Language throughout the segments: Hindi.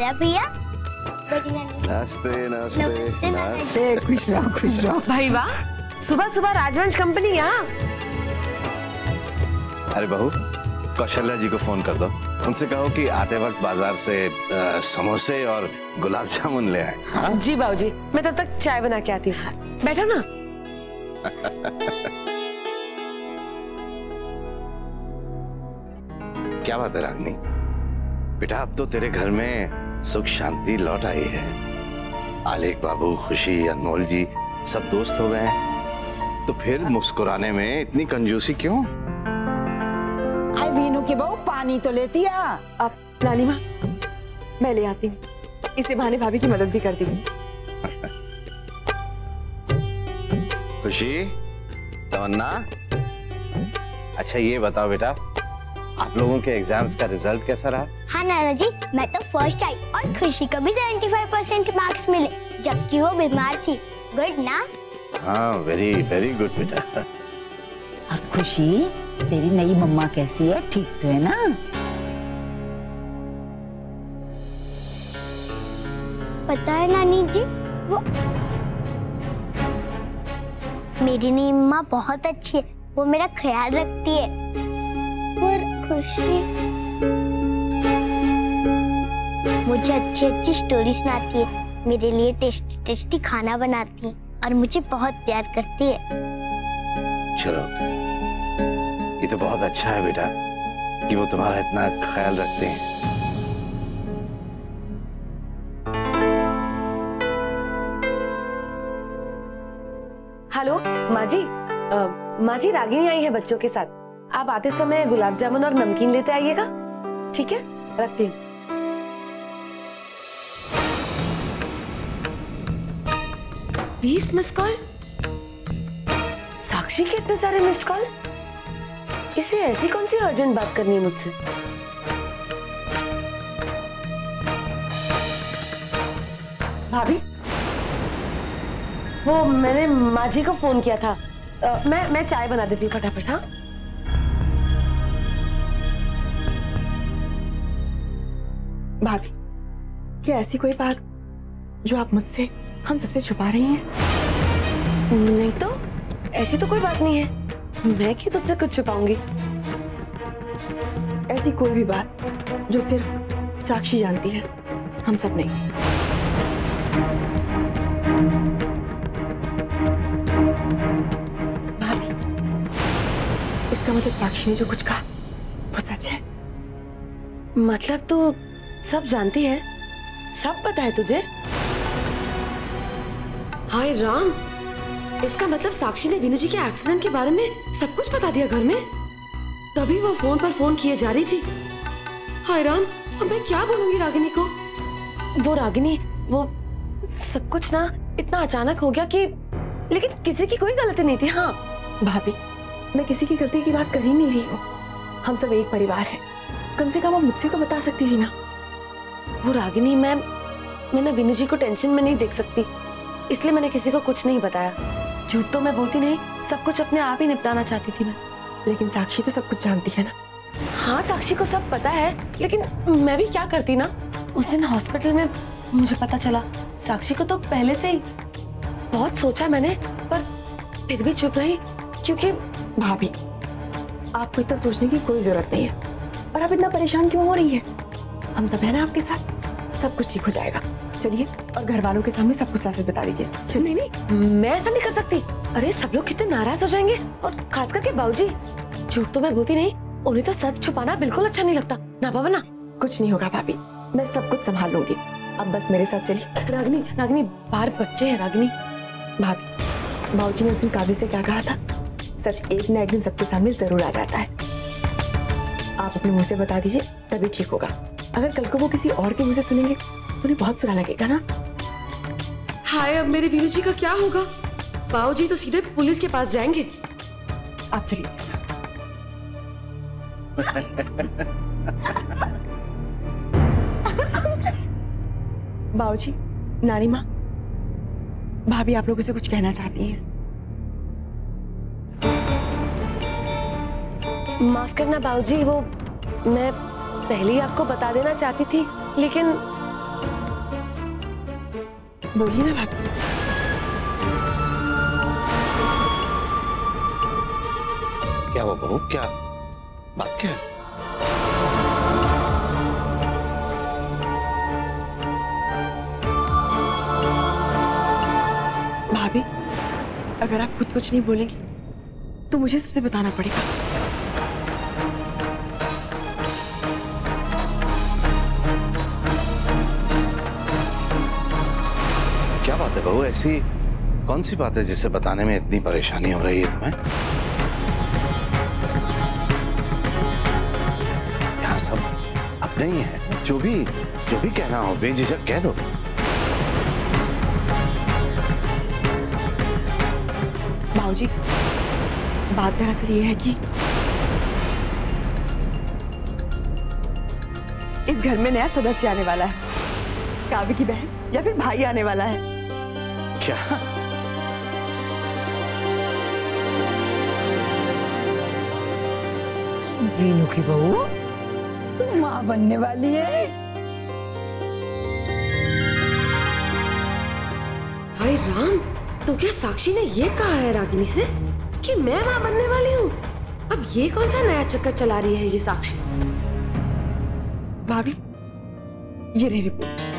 आदाब भैया। नमस्ते नमस्ते नमस्ते। खुश रहो भाई वाह, सुबह सुबह राजवंश कंपनी यहाँ। अरे बहू, कौशल्या जी को फोन कर दो, उनसे कहो कि आते वक्त बाजार से समोसे और गुलाब जामुन ले आए। हाँ? जी बाबूजी, मैं तब तक चाय बना के आती हूँ। बैठो ना। क्या बात है रागनी, बेटा अब तो तेरे घर में सुख शांति लौट आई है। आलेख बाबू, खुशी, अनमोल जी सब दोस्त हो गए हैं, तो फिर मुस्कुराने में इतनी कंजूसी क्यों? हाय वीनू की बहू, पानी तो लेती आ। अब नानी माँ, मैं ले आती हूँ, इसी बहाने भाभी की मदद भी कर दी। खुशी, तमन्ना, अच्छा ये बताओ बेटा, आप लोगों के एग्जाम्स का रिजल्ट कैसा रहा? हाँ नाना जी, मैं तो फर्स्ट आई और खुशी को भी 75% मार्क्स मिले, जबकि वो बीमार थी। गुड ना? हाँ, वेरी वेरी गुड बेटा। और खुशी, तेरी नई मम्मा कैसी है? ठीक तो है ना? पता है नानी जी, वो मेरी नई मम्मा बहुत अच्छी है, वो मेरा ख्याल रखती है। और खुशी मुझे अच्छी अच्छी स्टोरी सुनाती है, मेरे लिए टेस्टी टेस्टी खाना बनाती है और मुझे बहुत प्यार करती है। चलो, ये तो बहुत अच्छा है बेटा कि वो तुम्हारा इतना ख्याल रखते हैं। हेलो माँ जी, माँ जी रागिनी आई है बच्चों के साथ। आप आते समय गुलाब जामुन और नमकीन लेते आइएगा, ठीक है? रखती हूँ। 20 मिस कॉल? साक्षी के इतने सारे मिस्ड कॉल? इसे ऐसी कौन सी अर्जेंट बात करनी है मुझसे? भाभी, वो मैंने माँ जी को फोन किया था। मैं चाय बना देती हूँ फटाफट। हाँ भाभी, क्या ऐसी कोई बात जो आप मुझसे, हम सबसे छुपा रही हैं? नहीं तो, ऐसी तो कोई बात नहीं है। मैं क्यों तुझसे कुछ छुपाऊंगी? ऐसी कोई भी बात जो सिर्फ साक्षी जानती है, हम सब नहीं। भाभी, इसका मतलब साक्षी ने जो कुछ कहा वो सच है? मतलब तू सब जानती है? सब पता है तुझे? हाय राम, इसका मतलब साक्षी ने विनू जी के एक्सीडेंट के बारे में सब कुछ बता दिया घर में? तभी वो फोन पर फोन किए जा रही थी। हाय राम, अब मैं क्या बोलूंगी रागिनी को? वो रागिनी, वो सब कुछ ना इतना अचानक हो गया कि, लेकिन किसी की कोई गलती नहीं थी। हाँ भाभी, मैं किसी की गलती की बात कर ही नहीं रही हूँ। हम सब एक परिवार हैं, कम से कम आप मुझसे तो बता सकती थी ना। वो रागिनी, मैं ना विनू जी को टेंशन में नहीं देख सकती, इसलिए मैंने किसी को कुछ नहीं बताया। झूठ तो मैं बोलती नहीं, सब कुछ अपने आप ही निपटाना चाहती थी मैं। लेकिन साक्षी तो सब कुछ जानती है ना? हाँ, साक्षी को सब पता है, लेकिन मैं भी क्या करती ना। उस दिन हॉस्पिटल में मुझे पता चला, साक्षी को तो पहले से ही बहुत सोचा मैंने, पर फिर भी चुप रही, क्योंकि भाभी, आपको इतना सोचने की कोई जरूरत नहीं है। और आप इतना परेशान क्यों हो रही है? हम सब है ना आपके साथ, सब कुछ ठीक हो जाएगा। चलिए, और घर वालों के सामने सब कुछ सच बता दीजिए। नहीं नहीं, मैं ऐसा नहीं कर सकती। अरे सब लोग कितने नाराज हो जाएंगे, और खास करके बाबूजी। झूठ तो मैं बोलती नहीं, उन्हें तो सच छुपाना बिल्कुल अच्छा नहीं लगता ना बाबा ना। कुछ नहीं होगा भाभी, मैं सब कुछ संभाल लूंगी। अब बस मेरे साथ चलिए। रागिनी, रागिनी, बाहर बच्चे हैं रागिनी। भाभी, बाबूजी ने उस दिन काव्य से क्या कहा था? सच एक ना एक दिन सबके सामने जरूर आ जाता है। आप अपने मुंह से बता दीजिए, तभी ठीक होगा। अगर कल को वो किसी और के मुंह से सुनेंगे तो उन्हें बहुत बुरा लगेगा ना। हाय, अब मेरे वीरू जी का क्या होगा? बाबूजी तो सीधे पुलिस के पास जाएंगे। आप चलिए मेरे साथ। बाबूजी, नानी माँ, भाभी आप लोगों से कुछ कहना चाहती हैं। माफ करना बाबूजी, वो मैं पहले ही आपको बता देना चाहती थी, लेकिन बोलिए ना भाभी। क्या हुआ बहू, क्या बात क्या है? भाभी, अगर आप खुद कुछ नहीं बोलेंगी तो मुझे सबसे बताना पड़ेगा। क्या बात है बहू, ऐसी कौन सी बात है जिसे बताने में इतनी परेशानी हो रही है तुम्हें? यहाँ सब अपने ही है, जो भी कहना हो बेझिझक कह दो। बाबूजी, बात दरअसल ये है कि इस घर में नया सदस्य आने वाला है। काव्य की बहन या फिर भाई आने वाला है। क्या? वीनू की बहू तू माँ बनने वाली है। हाय राम, तो क्या साक्षी ने ये कहा है रागिनी से कि मैं माँ बनने वाली हूँ? अब ये कौन सा नया चक्कर चला रही है ये साक्षी? भाभी, ये रही रिपोर्ट।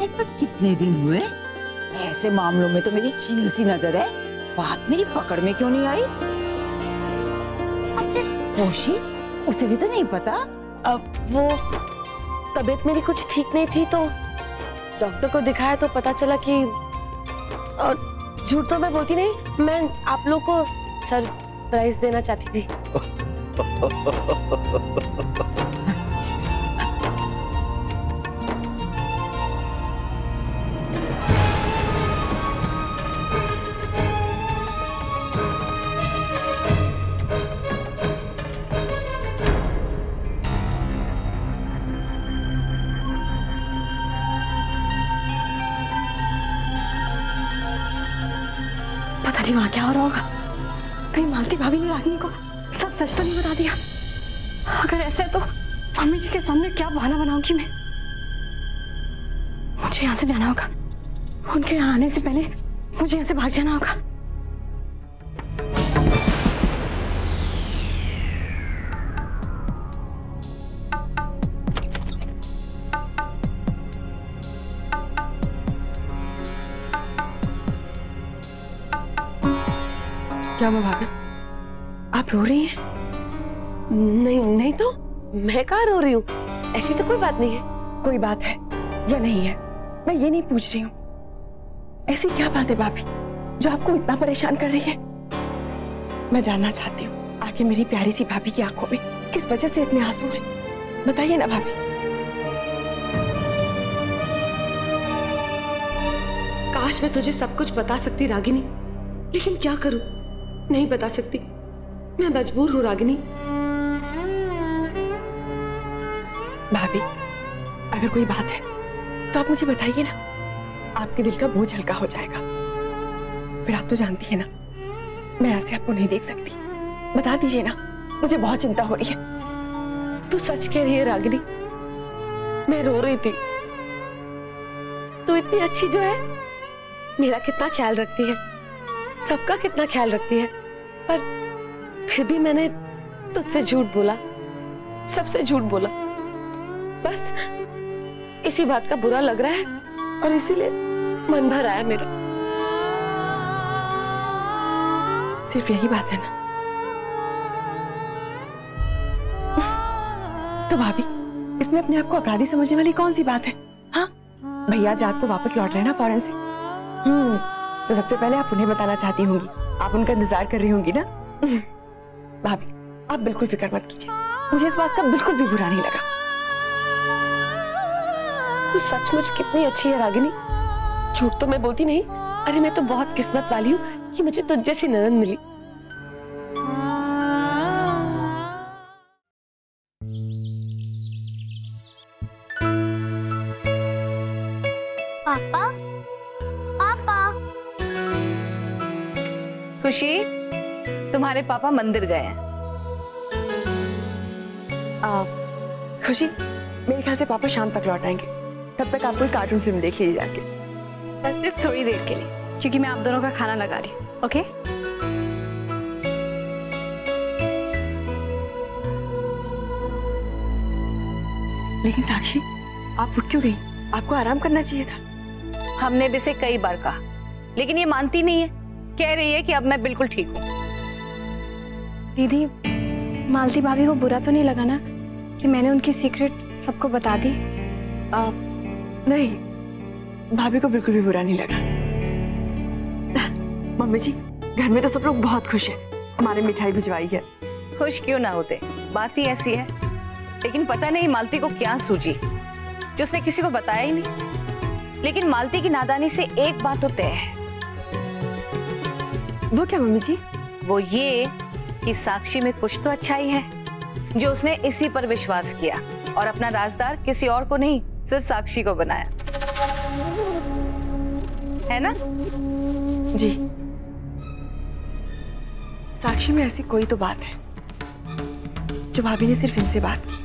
पर कितने दिन हुए? ऐसे मामलों में तो मेरी चील सी नजर है, बात मेरी पकड़ में क्यों नहीं आई? अब फिर रोशी, उसे भी तो नहीं पता। अब वो तबीयत मेरी कुछ ठीक नहीं थी तो डॉक्टर को दिखाया तो पता चला कि, और झूठ तो मैं बोलती नहीं, मैं आप लोग को सरप्राइज देना चाहती थी। पता नहीं वहां क्या हो रहा होगा। कहीं मालती भाभी ने रागिनी को सब सच तो नहीं बता दिया? अगर ऐसा है तो मम्मी जी के सामने क्या बहाना बनाऊंगी मैं? मुझे यहाँ से जाना होगा। उनके यहाँ आने से पहले मुझे यहाँ से भाग जाना होगा। क्या हुआ भाभी, आप रो रही हैं? नहीं नहीं तो मैं कहाँ रो रही हूँ, ऐसी तो कोई बात नहीं है। कोई बात है या नहीं है, मैं ये नहीं पूछ रही हूँ। ऐसी क्या बात है भाभी जो आपको इतना परेशान कर रही है? मैं जानना चाहती हूँ, आखिर मेरी प्यारी सी भाभी की आंखों में किस वजह से इतने आंसू हैं? बताइए ना भाभी। काश मैं तुझे सब कुछ बता सकती रागिनी, लेकिन क्या करूं, नहीं बता सकती। मैं मजबूर हूं रागिनी। भाभी, अगर कोई बात है तो आप मुझे बताइए ना, आपके दिल का बोझ हल्का हो जाएगा। फिर आप तो जानती है ना, मैं ऐसे आपको नहीं देख सकती। बता दीजिए ना, मुझे बहुत चिंता हो रही है। तू सच कह रही है रागिनी, मैं रो रही थी। तू इतनी अच्छी जो है, मेरा कितना ख्याल रखती है, सबका कितना ख्याल रखती है, पर फिर भी मैंने तुझसे झूठ बोला, सबसे झूठ बोला। बस इसी बात का बुरा लग रहा है और इसीलिए मन भर आया मेरा। सिर्फ यही बात है ना? तो भाभी, इसमें अपने आप को अपराधी समझने वाली कौन सी बात है? हाँ, भैया आज रात को वापस लौट रहे हैं ना फॉरेन से। तो सबसे पहले आप उन्हें बताना चाहती होंगी, आप उनका इंतजार कर रही होंगी ना? भाभी, आप बिल्कुल फिक्र मत कीजिए, मुझे इस बात का बिल्कुल भी बुरा नहीं लगा। तू सचमुच कितनी अच्छी है रागिनी, झूठ तो मैं बोलती नहीं। अरे मैं तो बहुत किस्मत वाली हूँ कि मुझे तुझ जैसी ननद मिली। पापा, पापा। खुशी, तुम्हारे पापा मंदिर गए हैं। खुशी, मेरे ख्याल से पापा शाम तक लौट आएंगे। तब तक आप कोई कार्टून फिल्म देख लीजिए जाके। पर सिर्फ थोड़ी देर के लिए, क्योंकि मैं आप दोनों का खाना लगा रही हूँ। ओके? लेकिन साक्षी, आप उठ क्यों गई? आपको आराम करना चाहिए था। हमने भी इसे कई बार कहा, लेकिन ये मानती नहीं है। कह रही है कि अब मैं बिल्कुल ठीक हूँ। दीदी, मालती भाभी को बुरा तो नहीं लगा ना कि मैंने उनकी सीक्रेट सबको बता दी? नहीं, भाभी को बिल्कुल भी बुरा नहीं लगा। मम्मी जी, घर में तो सब लोग बहुत खुश हैं। हमारे मिठाई भिजवाई है। खुश क्यों ना होते, बात ही ऐसी है। लेकिन पता नहीं मालती को क्या सूझी जो उसने किसी को बताया ही नहीं। लेकिन मालती की नादानी से एक बात तो तय है। वो क्या मम्मी जी? वो ये कि साक्षी में कुछ तो अच्छाई है जो उसने इसी पर विश्वास किया और अपना राजदार किसी और को नहीं, सिर्फ साक्षी को बनाया, है ना? जी, साक्षी में ऐसी कोई तो बात है जो भाभी ने सिर्फ इनसे बात की।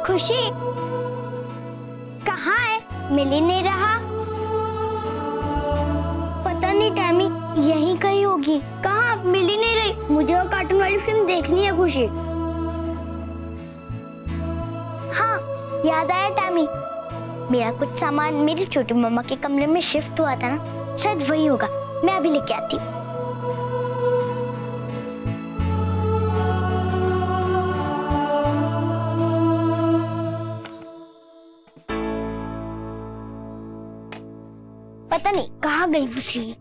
खुशी कहाँ है? मिल ही नहीं रहा। पता नहीं, टैमी यहीं कहीं होगी। कहाँ? मिल ही नहीं रही। मुझे वो कार्टून वाली फिल्म देखनी है खुशी। हाँ, याद आया टैमी, मेरा कुछ सामान मेरी छोटी मम्मा के कमरे में शिफ्ट हुआ था ना, शायद वही होगा। मैं अभी लेके आती हूँ। पता नहीं कहाँ गई वो सीढ़ी।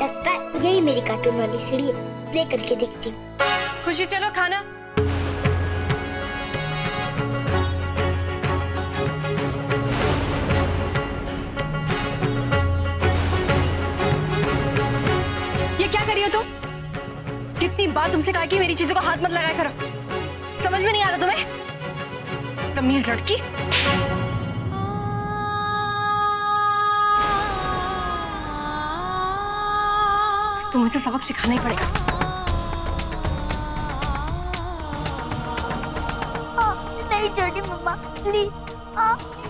लगता है यही मेरी कार्टून वाली सीढ़ी है। प्ले करके देखती हूँ। खुशी, चलो खाना। ये क्या कर रही हो तुम? कितनी बार तुमसे कहा कि मेरी चीजों का हाथ मत लगाया करो। समझ में नहीं आता तुम्हें? तमीज लड़की। तुम्हें तो सबक सिखाना ही पड़ेगा। नहीं छोटी मम्मा, प्लीज।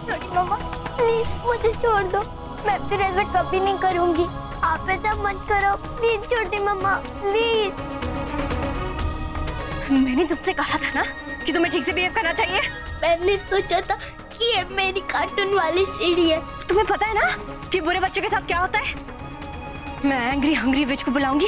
छोटी मम्मा प्लीज, मुझे छोड़ दो। मैं फिर ऐसा कभी नहीं करूंगी। आप ऐसा मत करो प्लीज छोटी मम्मा, प्लीज। मैंने तुमसे कहा था ना कि तुम्हें ठीक से बिहेव करना चाहिए। मैंने सोचा था कि ये मेरी कार्टून वाली सीढ़ी है। तुम्हें पता है ना कि बुरे बच्चों के साथ क्या होता है? मैं एंग्री हंग्री विच को बुलाऊंगी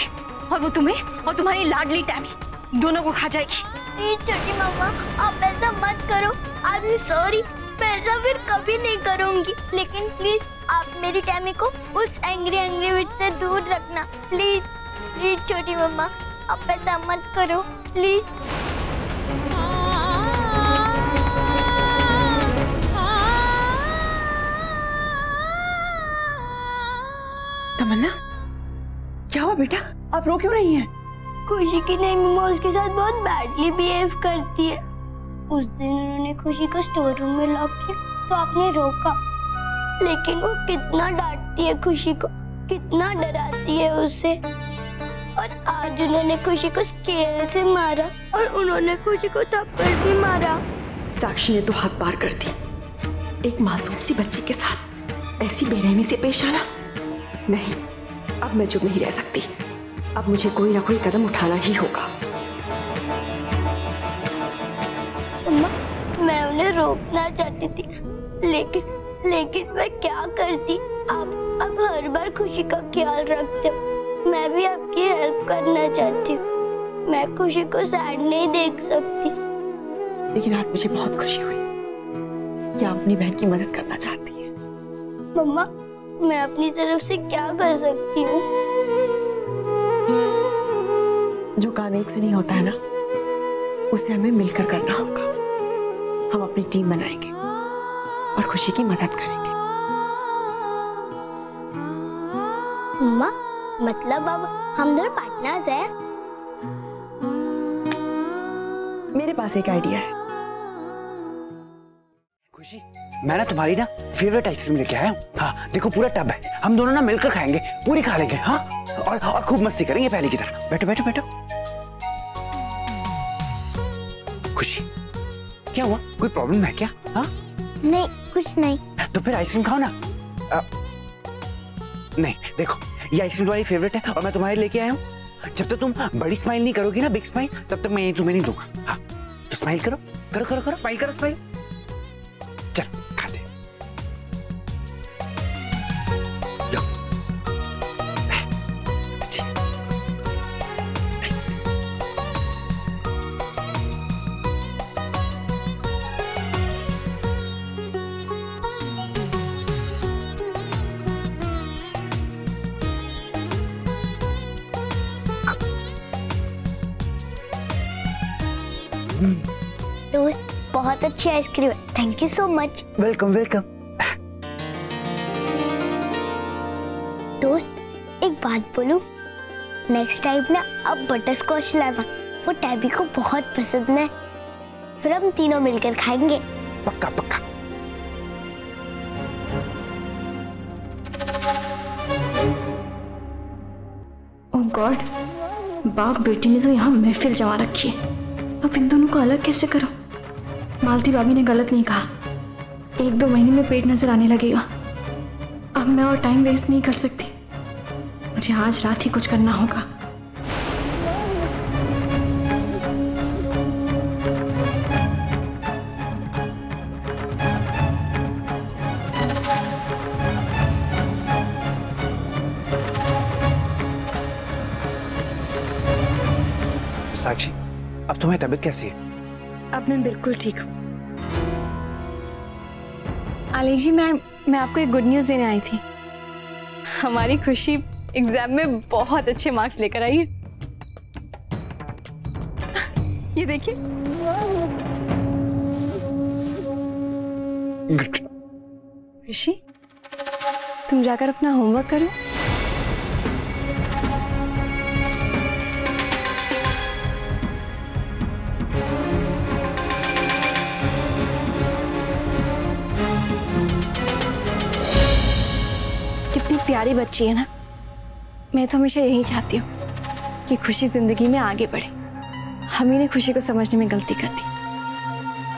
और वो तुम्हें और तुम्हारी लाडली टैमी दोनों को खा जाएगी। प्लीज छोटी मम्मा, आप ऐसा मत करो। आई एम सॉरी, मैं ऐसा फिर कभी नहीं करूंगी। लेकिन प्लीज आप मेरी टैमी को उस एंग्री विच से दूर रखना। प्लीज प्लीज छोटी मम्मा, आप ऐसा मत करो प्लीज। तमन्ना, क्या हुआ बेटा? आप रो क्यों रही हैं? खुशी की नई मम्मा उसके साथ बहुत बैडली बिहेव करती है। उस दिन उन्होंने खुशी को स्टोर रूम में लॉक किया तो आपने रोका, लेकिन वो कितना डांटती है खुशी को, कितना डराती है उसे। और आज उन्होंने खुशी को स्केल से मारा और उन्होंने खुशी को थप्पड़ भी मारा। साक्षी ने तो हद पार कर दी। एक मासूम सी बच्ची के साथ ऐसी बेरहमी से पेश आना, नहीं, अब मैं चुप नहीं रह सकती। अब मुझे कोई ना कोई कदम उठाना ही होगा। अम्मा, मैं उन्हें रोकना चाहती थी, लेकिन मैं क्या करती। आप अब हर बार खुशी का ख्याल रखते हो। मैं भी आपकी हेल्प करना चाहती हूँ। मैं खुशी को सैड नहीं देख सकती। लेकिन आज मुझे बहुत खुशी हुई कि आप अपनी बहन की मदद करना चाहती हैं। मम्मा, मैं अपनी तरफ से क्या कर सकती हूँ? जो काम एक से नहीं होता है ना, उसे हमें मिलकर करना होगा। हम अपनी टीम बनाएंगे और खुशी की मदद करेंगे। मम्मा, मतलब अब हम दोनों पार्टनर्स हैं? मेरे पास एक आइडिया है। खुशी, मैं ना तुम्हारी ना फेवरेट आइसक्रीम लेके आया हूँ। हाँ देखो, पूरा टब है, हम दोनों ना मिलकर खाएंगे, पूरी खा लेंगे। हाँ, और खूब मस्ती करेंगे पहले की तरह। बैठो बैठो बैठो। खुशी, क्या हुआ? कोई प्रॉब्लम है क्या? हाँ नहीं, कुछ नहीं। तो फिर आइसक्रीम खाओ ना। नहीं देखो, ये आइसक्रीम तुम्हारी फेवरेट है और मैं तुम्हारे लेके आया हूँ। जब तक तुम बड़ी स्माइल नहीं करोगी ना, बिग स्माइल, तब तक मैं ये तुम्हें नहीं दूंगा। हाँ तो स्माइल करो करो करो करो, स्माइल करो, स्माइल। चल खाते। दोस्त, बहुत अच्छी आइसक्रीम है, thank you so much. Welcome welcome. दोस्त, एक बात बोलूं? नेक्स्ट टाइम ना अब बटर स्कॉच लाना, वो टैबी को बहुत पसंद है। फिर हम तीनों मिलकर खाएंगे। पक्का पक्का। ओह गॉड, बाप बेटी ने तो यहाँ महफिल जमा रखी है। अब इन दोनों को अलग कैसे करूं? मालती भाभी ने गलत नहीं कहा, 1-2 महीने में पेट नजर आने लगेगा। अब मैं और टाइम वेस्ट नहीं कर सकती, मुझे आज रात ही कुछ करना होगा। साक्षी, अब तुम्हारी तबीयत कैसी है? अब मैं बिल्कुल ठीक हूँ। आलेख जी, मैं आपको एक गुड न्यूज़ देने आई थी। हमारी खुशी एग्जाम में बहुत अच्छे मार्क्स लेकर आई है। ये देखिए। खुशी, तुम जाकर अपना होमवर्क करो। कितनी प्यारी बच्ची है ना। मैं तो हमेशा यही चाहती हूँ कि खुशी जिंदगी में आगे बढ़े। हम ही ने खुशी को समझने में गलती कर दी,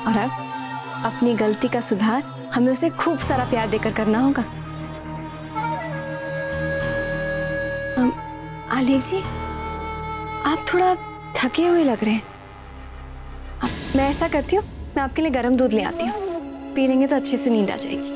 और अब अपनी गलती का सुधार हमें उसे खूब सारा प्यार देकर करना होगा। आलेख जी, आप थोड़ा थके हुए लग रहे हैं। अब मैं ऐसा करती हूँ, मैं आपके लिए गर्म दूध ले आती हूँ, पी लेंगे तो अच्छे से नींद आ जाएगी।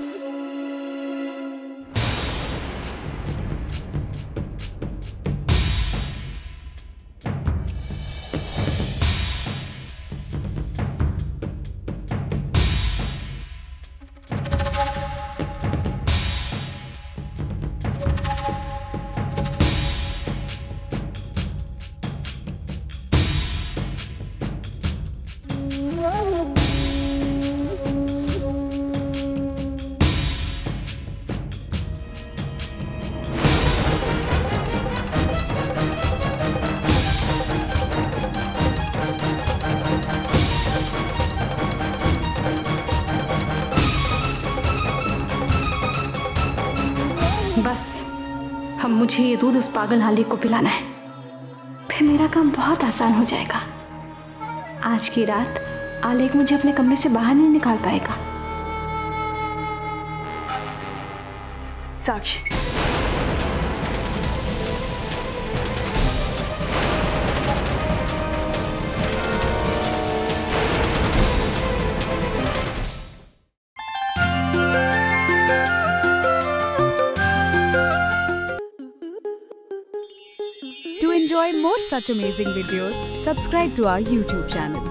मुझे ये दूध उस पागल आलेख को पिलाना है, फिर मेरा काम बहुत आसान हो जाएगा। आज की रात आलेख मुझे अपने कमरे से बाहर नहीं निकाल पाएगा। साक्षी, To enjoy more such amazing videos, subscribe to our YouTube channel.